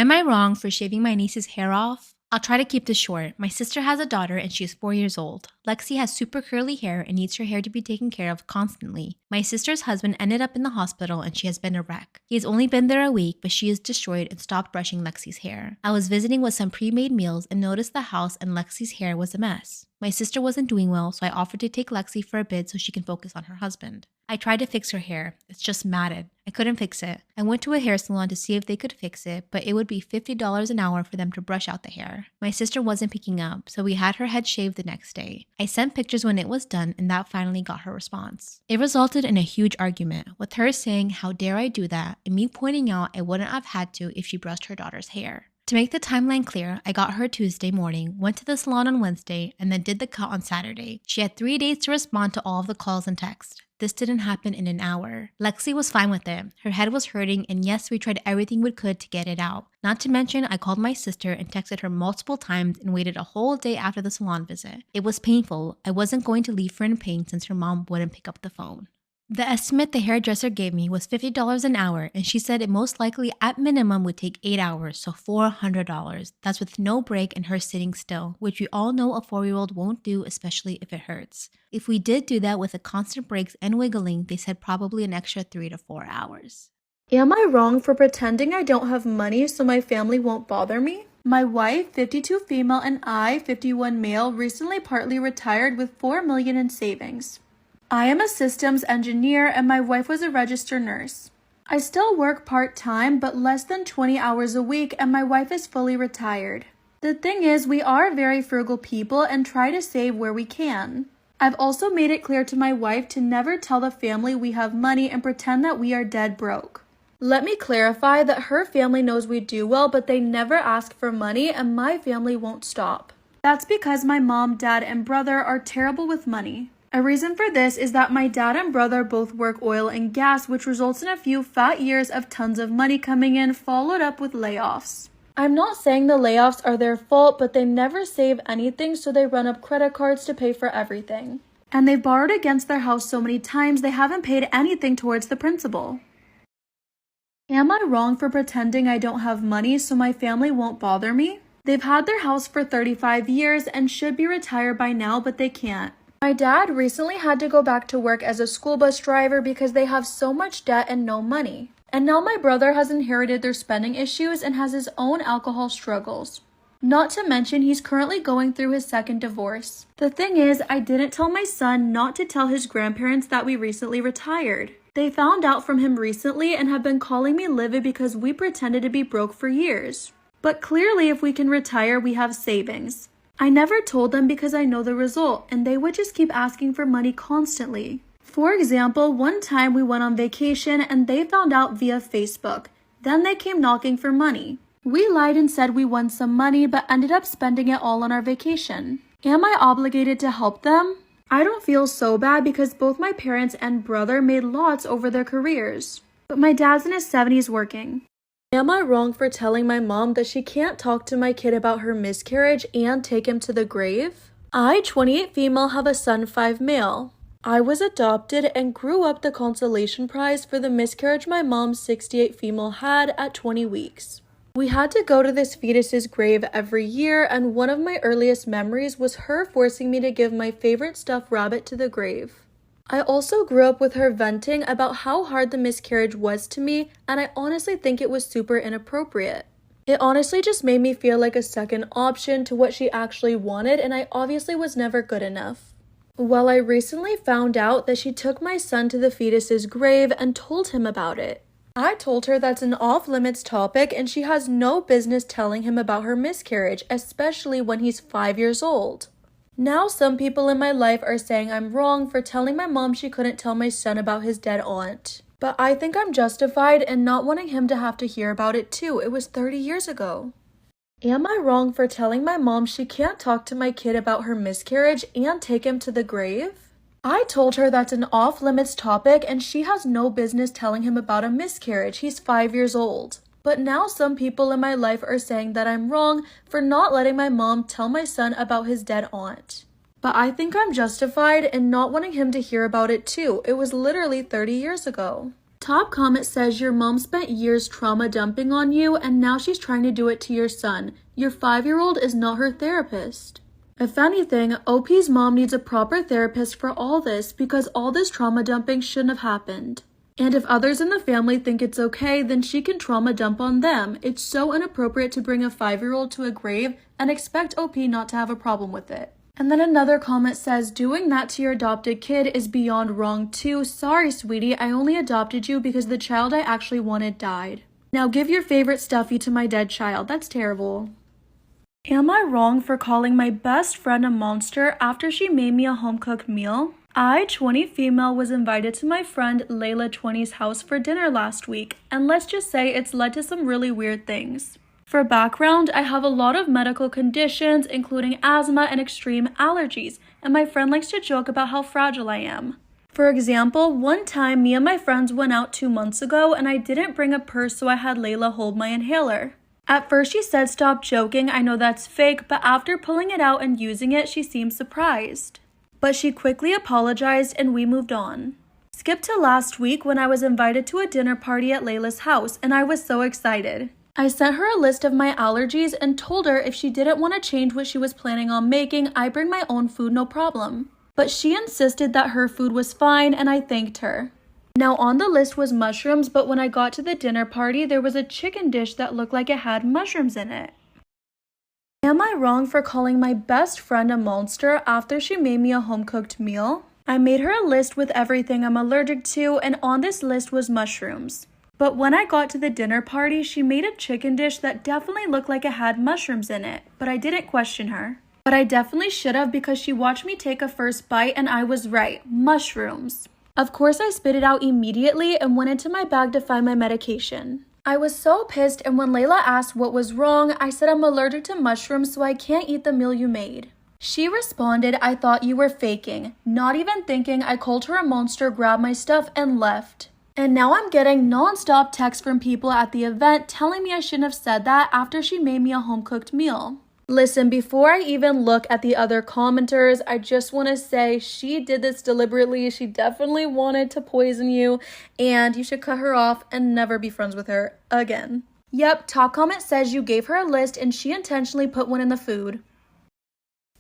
Am I wrong for shaving my niece's hair off? I'll try to keep this short. My sister has a daughter and she is 4 years old. Lexi has super curly hair and needs her hair to be taken care of constantly. My sister's husband ended up in the hospital and she has been a wreck. He has only been there a week, but she is destroyed and stopped brushing Lexi's hair. I was visiting with some pre-made meals and noticed the house and Lexi's hair was a mess. My sister wasn't doing well, so I offered to take Lexi for a bit so she can focus on her husband. I tried to fix her hair. It's just matted. I couldn't fix it. I went to a hair salon to see if they could fix it, but it would be $50 an hour for them to brush out the hair. My sister wasn't picking up, so we had her head shaved the next day. I sent pictures when it was done, and that finally got her response. It resulted in a huge argument, with her saying, "How dare I do that?" and me pointing out I wouldn't have had to if she brushed her daughter's hair. To make the timeline clear, I got her Tuesday morning, went to the salon on Wednesday, and then did the cut on Saturday. She had 3 days to respond to all of the calls and texts. This didn't happen in an hour. Lexi was fine with it. Her head was hurting, and yes, we tried everything we could to get it out. Not to mention, I called my sister and texted her multiple times and waited a whole day after the salon visit. It was painful. I wasn't going to leave her in pain since her mom wouldn't pick up the phone. The estimate the hairdresser gave me was $50 an hour, and she said it most likely at minimum would take 8 hours, so $400. That's with no break and her sitting still, which we all know a 4-year-old won't do, especially if it hurts. If we did do that with the constant breaks and wiggling, they said probably an extra 3 to 4 hours. Am I wrong for pretending I don't have money so my family won't bother me? My wife, 52 female, and I, 51 male, recently partly retired with $4 million in savings. I am a systems engineer and my wife was a registered nurse. I still work part-time but less than 20 hours a week and my wife is fully retired. The thing is, we are very frugal people and try to save where we can. I've also made it clear to my wife to never tell the family we have money and pretend that we are dead broke. Let me clarify that her family knows we do well, but they never ask for money and my family won't stop. That's because my mom, dad, and brother are terrible with money. A reason for this is that my dad and brother both work oil and gas, which results in a few fat years of tons of money coming in, followed up with layoffs. I'm not saying the layoffs are their fault, but they never save anything, so they run up credit cards to pay for everything. And they've borrowed against their house so many times they haven't paid anything towards the principal. Am I wrong for pretending I don't have money so my family won't bother me? They've had their house for 35 years and should be retired by now, but they can't. My dad recently had to go back to work as a school bus driver because they have so much debt and no money. And now my brother has inherited their spending issues and has his own alcohol struggles. Not to mention he's currently going through his second divorce. The thing is, I didn't tell my son not to tell his grandparents that we recently retired. They found out from him recently and have been calling me livid because we pretended to be broke for years. But clearly if we can retire, we have savings. I never told them because I know the result, and they would just keep asking for money constantly. For example, one time we went on vacation and they found out via Facebook. Then they came knocking for money. We lied and said we won some money but ended up spending it all on our vacation. Am I obligated to help them? I don't feel so bad because both my parents and brother made lots over their careers. But my dad's in his 70s working. Am I wrong for telling my mom that she can't talk to my kid about her miscarriage and take him to the grave? I, 28 female, have a son, 5 male. I was adopted and grew up the consolation prize for the miscarriage my mom, 68 female, had at 20 weeks. We had to go to this fetus's grave every year, and one of my earliest memories was her forcing me to give my favorite stuffed rabbit to the grave. I also grew up with her venting about how hard the miscarriage was to me, and I honestly think it was super inappropriate. It honestly just made me feel like a second option to what she actually wanted, and I obviously was never good enough. Well, I recently found out that she took my son to the fetus's grave and told him about it. I told her that's an off-limits topic and she has no business telling him about her miscarriage, especially when he's 5 years old. Now some people in my life are saying I'm wrong for telling my mom she couldn't tell my son about his dead aunt. But I think I'm justified in not wanting him to have to hear about it too. It was 30 years ago. Am I wrong for telling my mom she can't talk to my kid about her miscarriage and take him to the grave? I told her that's an off-limits topic and she has no business telling him about a miscarriage. He's 5 years old. But now some people in my life are saying that I'm wrong for not letting my mom tell my son about his dead aunt. But I think I'm justified in not wanting him to hear about it too. It was literally 30 years ago. Top comment says your mom spent years trauma dumping on you and now she's trying to do it to your son. Your 5-year-old is not her therapist. If anything, OP's mom needs a proper therapist for all this because all this trauma dumping shouldn't have happened. And if others in the family think it's okay, then she can trauma dump on them. It's so inappropriate to bring a 5-year-old to a grave and expect OP not to have a problem with it. And then another comment says, doing that to your adopted kid is beyond wrong too. Sorry, sweetie, I only adopted you because the child I actually wanted died. Now give your favorite stuffy to my dead child. That's terrible. Am I wrong for calling my best friend a monster after she made me a home-cooked meal? I, 20 female, was invited to my friend Layla 20's house for dinner last week, and let's just say it's led to some really weird things. For background, I have a lot of medical conditions, including asthma and extreme allergies, and my friend likes to joke about how fragile I am. For example, one time me and my friends went out 2 months ago and I didn't bring a purse, so I had Layla hold my inhaler. At first she said stop joking, I know that's fake, but after pulling it out and using it, she seemed surprised. But she quickly apologized and we moved on. Skip to last week when I was invited to a dinner party at Layla's house and I was so excited. I sent her a list of my allergies and told her if she didn't want to change what she was planning on making, I bring my own food, no problem. But she insisted that her food was fine and I thanked her. Now on the list was mushrooms, but when I got to the dinner party, there was a chicken dish that looked like it had mushrooms in it. Am I wrong for calling my best friend a monster after she made me a home-cooked meal? I made her a list with everything I'm allergic to, and on this list was mushrooms. But when I got to the dinner party, she made a chicken dish that definitely looked like it had mushrooms in it, but I didn't question her. But I definitely should have because she watched me take a first bite and I was right, mushrooms. Of course, I spit it out immediately and went into my bag to find my medication. I was so pissed, and when Layla asked what was wrong, I said I'm allergic to mushrooms, so I can't eat the meal you made. She responded, I thought you were faking. Not even thinking, I called her a monster, grabbed my stuff, and left. And now I'm getting non-stop texts from people at the event telling me I shouldn't have said that after she made me a home-cooked meal. Listen, before I even look at the other commenters, I just want to say she did this deliberately. She definitely wanted to poison you, and you should cut her off and never be friends with her again. Yep, top comment says you gave her a list and she intentionally put one in the food.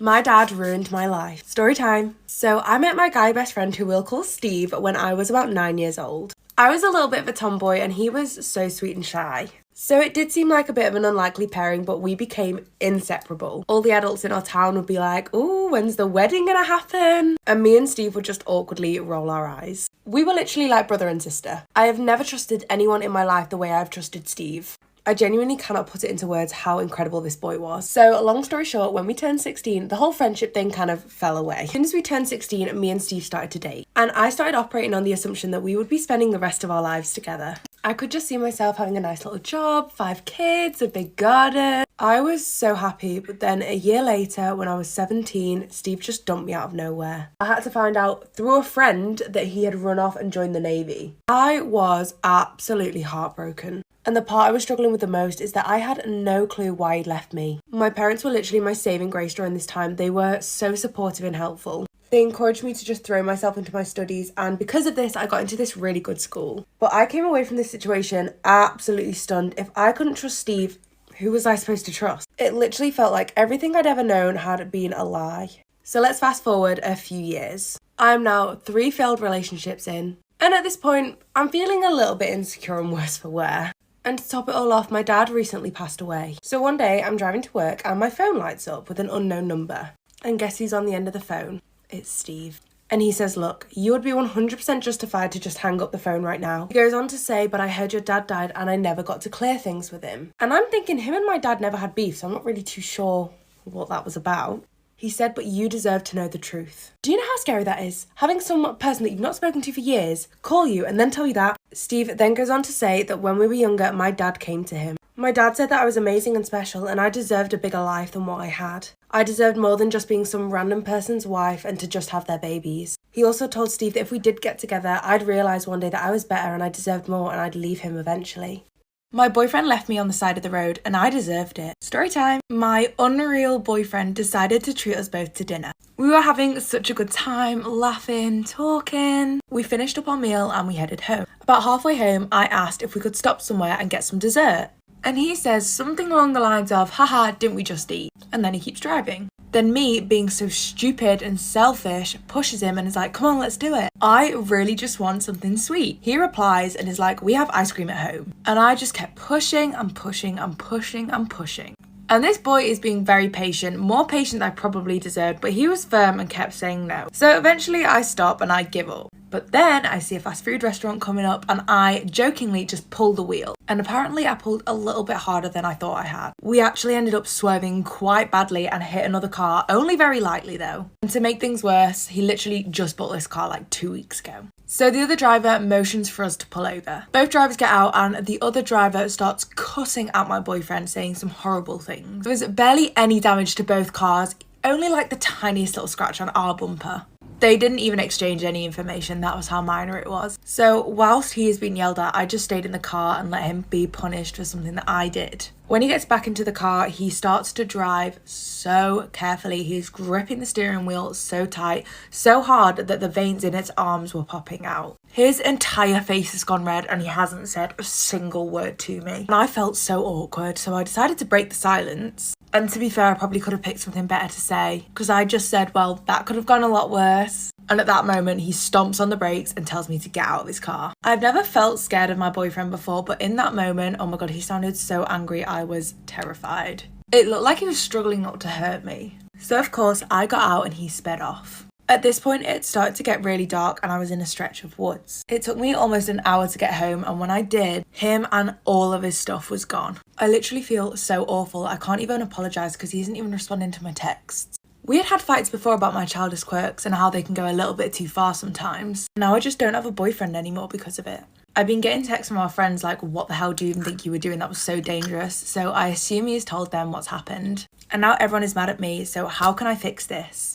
My dad ruined my life. Story time. So I met my guy best friend, who we'll call Steve, when I was about 9 years old. I was a little bit of a tomboy and he was so sweet and shy. So it did seem like a bit of an unlikely pairing, but we became inseparable. All the adults in our town would be like, ooh, when's the wedding gonna happen? And me and Steve would just awkwardly roll our eyes. We were literally like brother and sister. I have never trusted anyone in my life the way I've trusted Steve. I genuinely cannot put it into words how incredible this boy was. So long story short, when we turned 16, the whole friendship thing kind of fell away. As soon as we turned 16, me and Steve started to date. And I started operating on the assumption that we would be spending the rest of our lives together. I could just see myself having a nice little job, 5 kids, a big garden. I was so happy, but then a year later, when I was 17, Steve just dumped me out of nowhere. I had to find out through a friend that he had run off and joined the Navy. I was absolutely heartbroken. And the part I was struggling with the most is that I had no clue why he'd left me. My parents were literally my saving grace during this time. They were so supportive and helpful. They encouraged me to just throw myself into my studies, and because of this, I got into this really good school. But I came away from this situation absolutely stunned. If I couldn't trust Steve, who was I supposed to trust? It literally felt like everything I'd ever known had been a lie. So let's fast forward a few years. I'm now 3 failed relationships in, and at this point, I'm feeling a little bit insecure and worse for wear. And to top it all off, my dad recently passed away. So one day, I'm driving to work and my phone lights up with an unknown number. And guess who's on the end of the phone? It's Steve. And he says, look, you would be 100% justified to just hang up the phone right now. He goes on to say, but I heard your dad died and I never got to clear things with him. And I'm thinking him and my dad never had beef, so I'm not really too sure what that was about. He said, but you deserve to know the truth. Do you know how scary that is? Having some person that you've not spoken to for years call you and then tell you that. Steve then goes on to say that when we were younger, my dad came to him. My dad said that I was amazing and special and I deserved a bigger life than what I had. I deserved more than just being some random person's wife and to just have their babies. He also told Steve that if we did get together, I'd realise one day that I was better and I deserved more and I'd leave him eventually. My boyfriend left me on the side of the road and I deserved it. Story time. My unreal boyfriend decided to treat us both to dinner. We were having such a good time, laughing, talking. We finished up our meal and we headed home. About halfway home, I asked if we could stop somewhere and get some dessert. And he says something along the lines of, haha, didn't we just eat? And then he keeps driving. Then me, being so stupid and selfish, pushes him and is like, come on, let's do it. I really just want something sweet. He replies and is like, we have ice cream at home. And I just kept pushing and pushing and pushing and pushing. And this boy is being very patient, more patient than I probably deserved, but he was firm and kept saying no. So eventually I stop and I give up. But then I see a fast food restaurant coming up and I jokingly just pull the wheel. And apparently I pulled a little bit harder than I thought I had. We actually ended up swerving quite badly and hit another car, only very lightly though. And to make things worse, he literally just bought this car like 2 weeks ago. So the other driver motions for us to pull over. Both drivers get out and the other driver starts cussing at my boyfriend, saying some horrible things. There was barely any damage to both cars, only like the tiniest little scratch on our bumper. They didn't even exchange any information, that was how minor it was. So whilst he is being yelled at, I just stayed in the car and let him be punished for something that I did. When he gets back into the car, he starts to drive so carefully. He's gripping the steering wheel so tight, so hard that the veins in its arms were popping out. His entire face has gone red and he hasn't said a single word to me. And I felt so awkward, so I decided to break the silence. And to be fair, I probably could have picked something better to say, because I just said, well, that could have gone a lot worse. And at that moment, he stomps on the brakes and tells me to get out of his car. I've never felt scared of my boyfriend before, but in that moment, oh my God, he sounded so angry. I was terrified. It looked like he was struggling not to hurt me. So of course, I got out and he sped off. At this point, it started to get really dark and I was in a stretch of woods. It took me almost an hour to get home, and when I did, him and all of his stuff was gone. I literally feel so awful. I can't even apologise because he isn't even responding to my texts. We had fights before about my childish quirks and how they can go a little bit too far sometimes. Now I just don't have a boyfriend anymore because of it. I've been getting texts from our friends like, what the hell do you even think you were doing? That was so dangerous. So I assume he's told them what's happened. And now everyone is mad at me, so how can I fix this?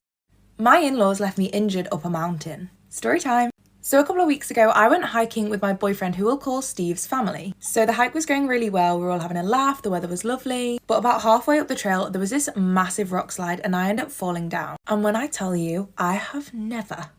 My in-laws left me injured up a mountain. Story time. So a couple of weeks ago, I went hiking with my boyfriend, who we'll call Steve's family. So the hike was going really well. We were all having a laugh. The weather was lovely. But about halfway up the trail, there was this massive rock slide and I ended up falling down. And when I tell you, I have never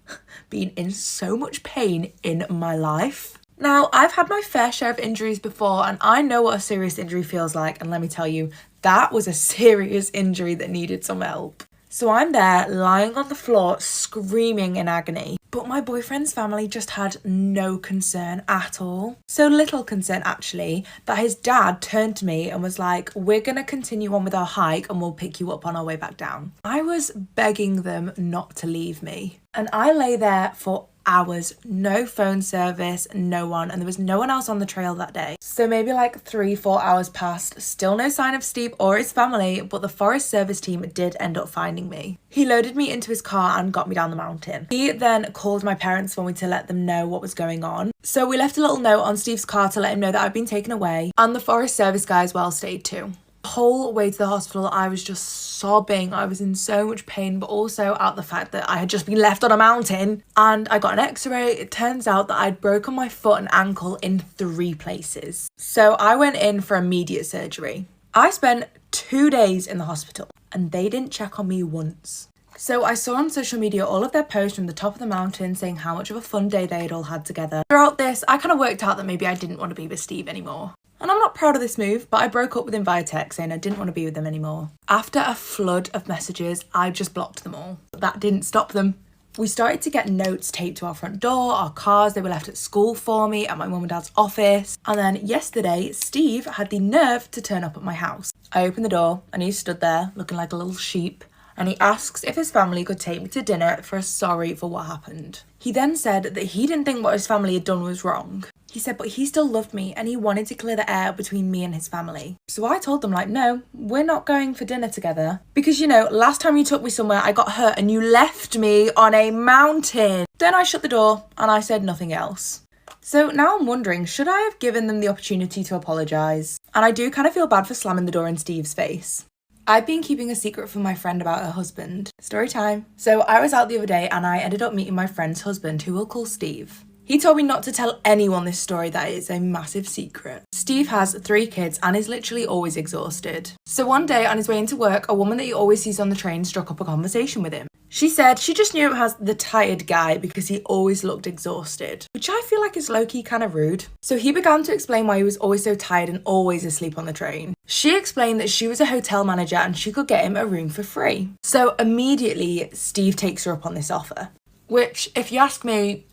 been in so much pain in my life. Now, I've had my fair share of injuries before and I know what a serious injury feels like. And let me tell you, that was a serious injury that needed some help. So I'm there lying on the floor screaming in agony. But my boyfriend's family just had no concern at all. So little concern actually that his dad turned to me and was like, we're going to continue on with our hike and we'll pick you up on our way back down. I was begging them not to leave me. And I lay there for hours, no phone service, no one, and there was no one else on the trail that day. So maybe like 3-4 hours passed, still no sign of Steve or his family, but the forest service team did end up finding me. He loaded me into his car and got me down the mountain. He then called my parents for me to let them know what was going on. So we left a little note on Steve's car to let him know that I'd been taken away, and the forest service guy as well stayed too. The whole way to the hospital, I was just sobbing. I was in so much pain, but also at the fact that I had just been left on a mountain. And I got an x-ray. It turns out that I'd broken my foot and ankle in 3 places. So I went in for immediate surgery. I spent 2 days in the hospital and they didn't check on me once. So I saw on social media all of their posts from the top of the mountain saying how much of a fun day they had all had together. Throughout this, I kind of worked out that maybe I didn't want to be with Steve anymore. And I'm not proud of this move, but I broke up with him via text saying I didn't want to be with them anymore. After a flood of messages, I just blocked them all. But that didn't stop them. We started to get notes taped to our front door, our cars, they were left at school for me, at my mum and dad's office. And then yesterday, Steve had the nerve to turn up at my house. I opened the door and he stood there looking like a little sheep. And he asks if his family could take me to dinner for a sorry for what happened. He then said that he didn't think what his family had done was wrong. He said, but he still loved me and he wanted to clear the air between me and his family. So I told them like, no, we're not going for dinner together. Because, you know, last time you took me somewhere, I got hurt and you left me on a mountain. Then I shut the door and I said nothing else. So now I'm wondering, should I have given them the opportunity to apologise? And I do kind of feel bad for slamming the door in Steve's face. I've been keeping a secret from my friend about her husband. Story time. So I was out the other day and I ended up meeting my friend's husband, who we'll call Steve. He told me not to tell anyone this story, that it is a massive secret. Steve has 3 kids and is literally always exhausted. So one day on his way into work, a woman that he always sees on the train struck up a conversation with him. She said she just knew him as the tired guy because he always looked exhausted, which I feel like is low-key kind of rude. So he began to explain why he was always so tired and always asleep on the train. She explained that she was a hotel manager and she could get him a room for free. So immediately, Steve takes her up on this offer, which, if you ask me,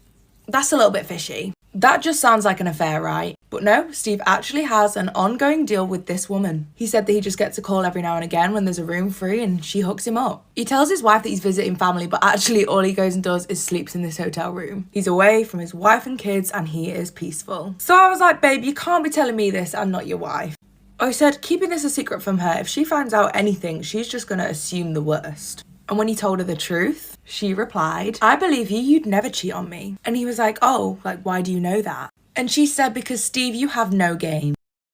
that's a little bit fishy. That just sounds like an affair, right? But no, Steve actually has an ongoing deal with this woman. He said that he just gets a call every now and again when there's a room free and she hooks him up. He tells his wife that he's visiting family, but actually all he goes and does is sleeps in this hotel room. He's away from his wife and kids and he is peaceful. So I was like, babe, you can't be telling me this and not your wife. I said, keeping this a secret from her. If she finds out anything, she's just gonna assume the worst. And when he told her the truth, she replied, I believe you, you'd never cheat on me. And he was like, oh, like, why do you know that? And she said, because Steve, you have no game.